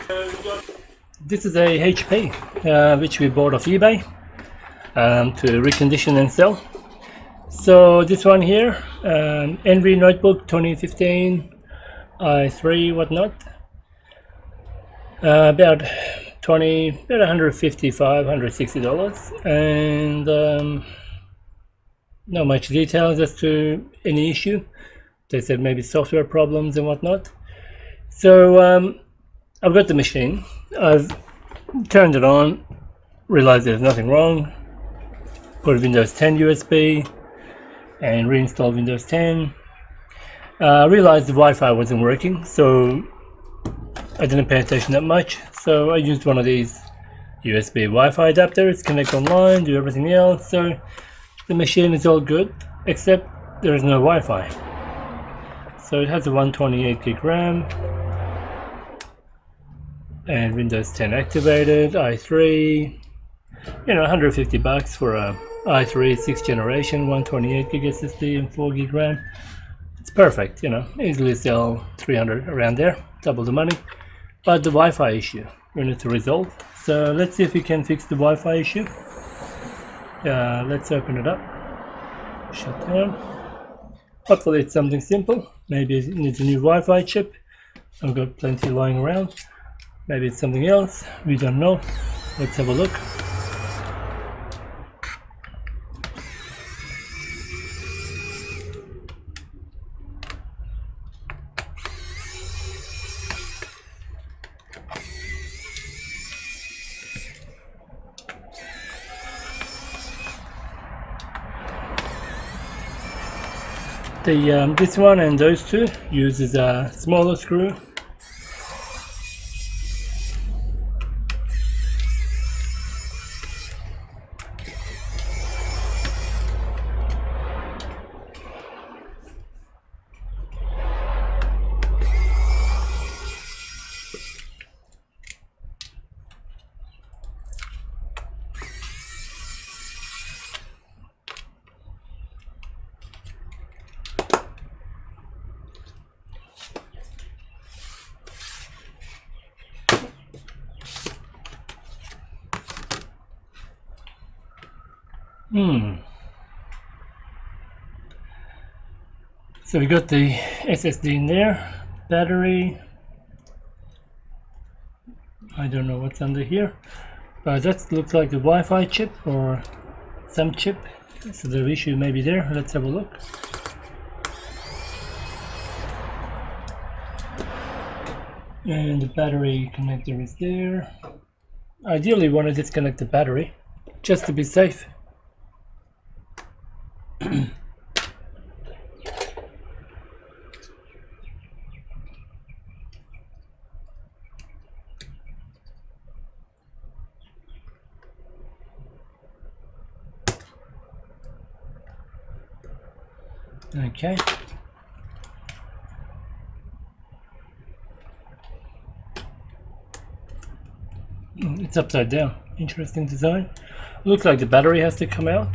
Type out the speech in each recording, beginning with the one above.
This is a HP which we bought off eBay to recondition and sell. So this one here, Envy notebook 2015 i3 whatnot, about $155, $160, and not much details as to any issue. They said maybe software problems and whatnot. So I've got the machine, I've turned it on, realized there's nothing wrong, put Windows 10 USB and reinstall Windows 10. Realized the Wi-Fi wasn't working, so I didn't pay attention that much, so I used one of these USB Wi-Fi adapters, connect online, do everything else. So the machine is all good except there is no Wi-Fi. So it has a 128 gig RAM and Windows 10 activated, i3, you know, $150 for a i3 6th generation, 128 gig SSD and 4 gig RAM. It's perfect, you know, easily sell 300 around there, double the money. But the Wi-Fi issue we need to resolve. So let's see if we can fix the Wi-Fi issue. Let's open it up, shut down. Hopefully it's something simple. Maybe it needs a new Wi-Fi chip. I've got plenty lying around. Maybe it's something else, we don't know. Let's have a look. This one and those two uses a smaller screw. So we got the SSD in there, battery, I don't know what's under here, but that looks like the Wi-Fi chip or some chip, so the issue may be there. Let's have a look. And the battery connector is there. Ideally want to disconnect the battery just to be safe. Okay. It's upside down. Interesting design. Looks like the battery has to come out.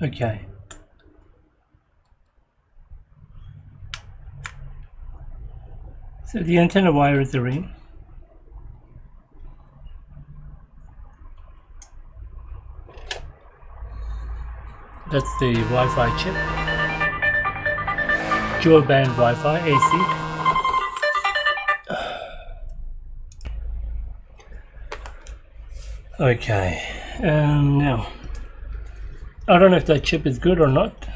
Okay. So the antenna wires are in. That's the Wi-Fi chip. dual band Wi-Fi AC. Okay, now I don't know if that chip is good or not.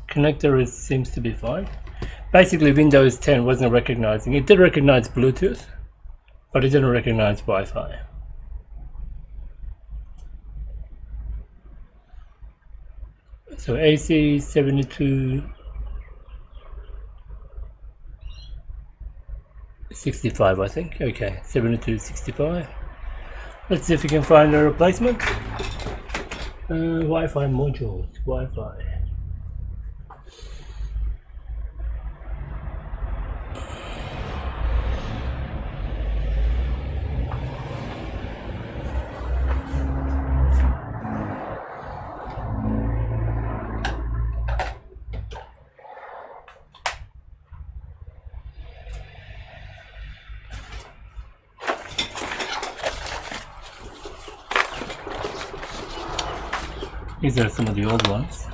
Connector seems to be fine. Basically, Windows 10 wasn't recognizing. It did recognize Bluetooth, but it didn't recognize Wi-Fi. So AC 7265, I think. Okay, 7265. Let's see if we can find a replacement. Wi-Fi modules, Wi-Fi. These are some of the old ones.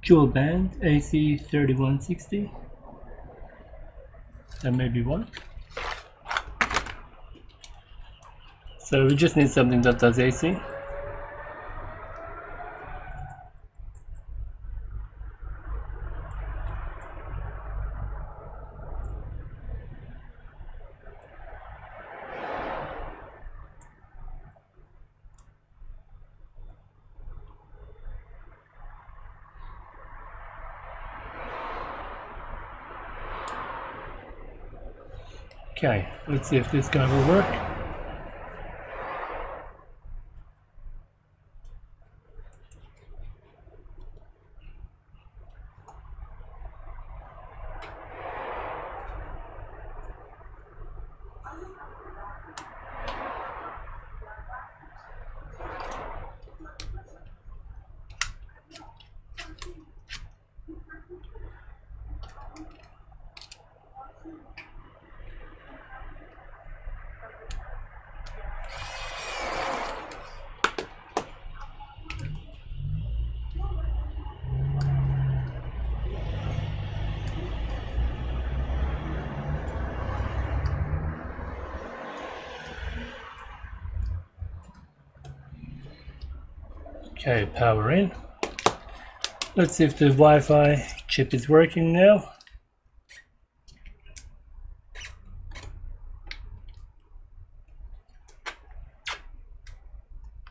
Dual band AC 3160. That may be one. So we just need something that does AC. Okay, let's see if this guy will work. Okay, power in. Let's see if the Wi-Fi chip is working now.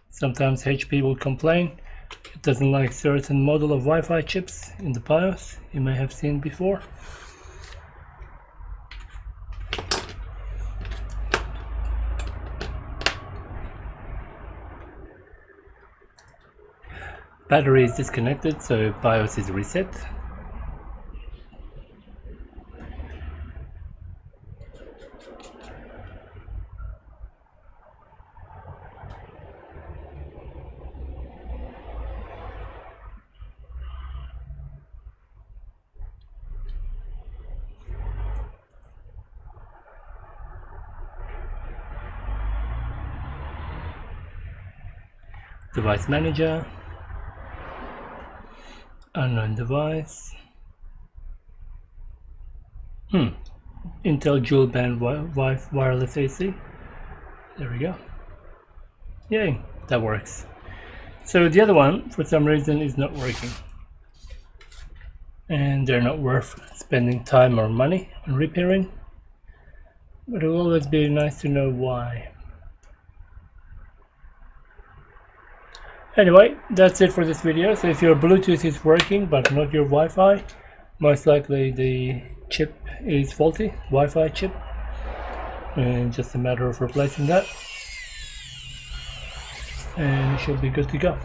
Sometimes HP will complain it doesn't like certain model of Wi-Fi chips in the BIOS you may have seen before. Battery is disconnected, so BIOS is reset. Device manager. Unknown device. Intel dual band wireless AC. There we go. Yay, that works. So the other one, for some reason, is not working. And they're not worth spending time or money on repairing. But it will always be nice to know why. Anyway, that's it for this video. So if your Bluetooth is working but not your Wi-Fi, most likely the chip is faulty, Wi-Fi chip, and just a matter of replacing that and you should be good to go.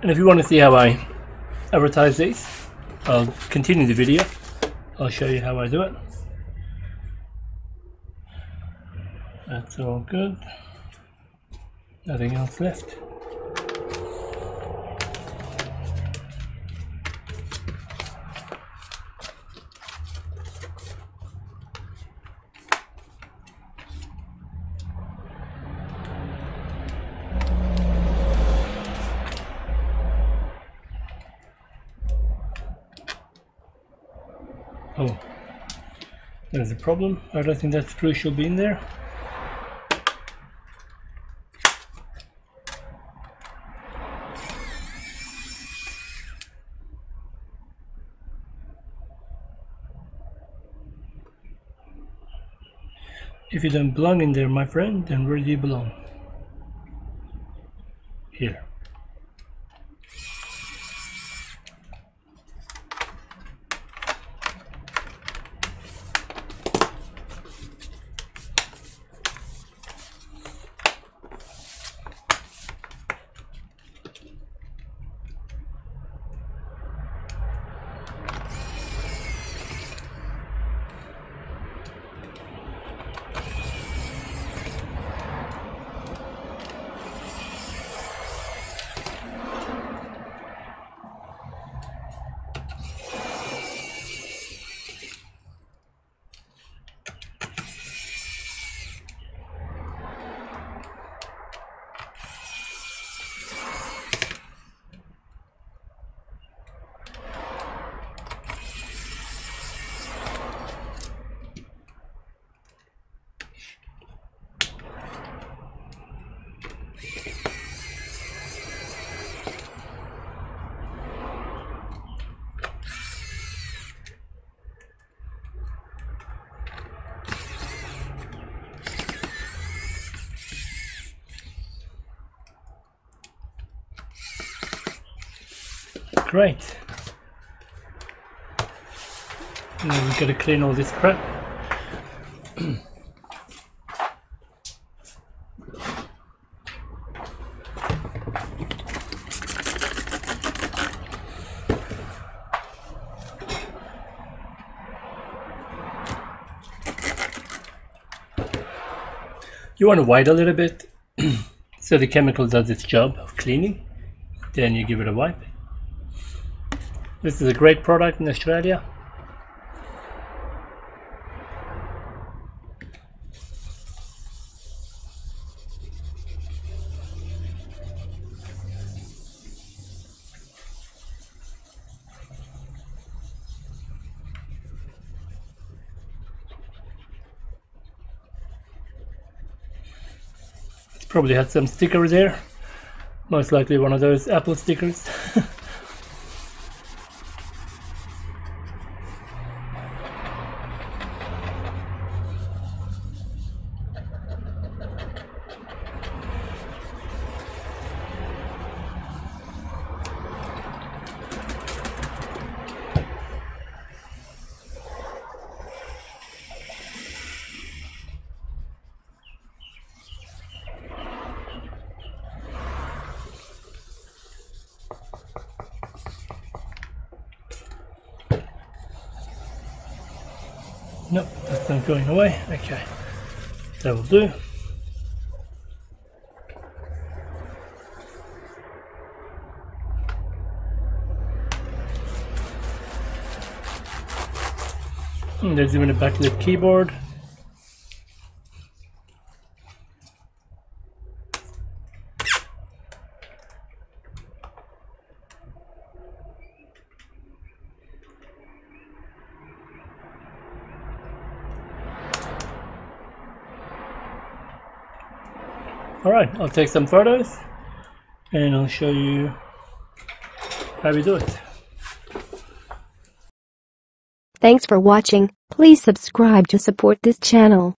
And if you want to see how I advertise these, I'll continue the video. I'll show you how I do it. That's all good. Nothing else left. Oh, there's a problem. I don't think that screw should be in there. If you don't belong in there, my friend, then where do you belong? Here. Great. Now we've got to clean all this crap. You want to wait a little bit so the chemical does its job of cleaning, then you give it a wipe. This is a great product in Australia. It's probably had some sticker there. Most likely one of those Apple stickers. Nope, that's not going away. Okay, that will do. And there's even a backlit keyboard. Alright, I'll take some photos and I'll show you how we do it. Thanks for watching. Please subscribe to support this channel.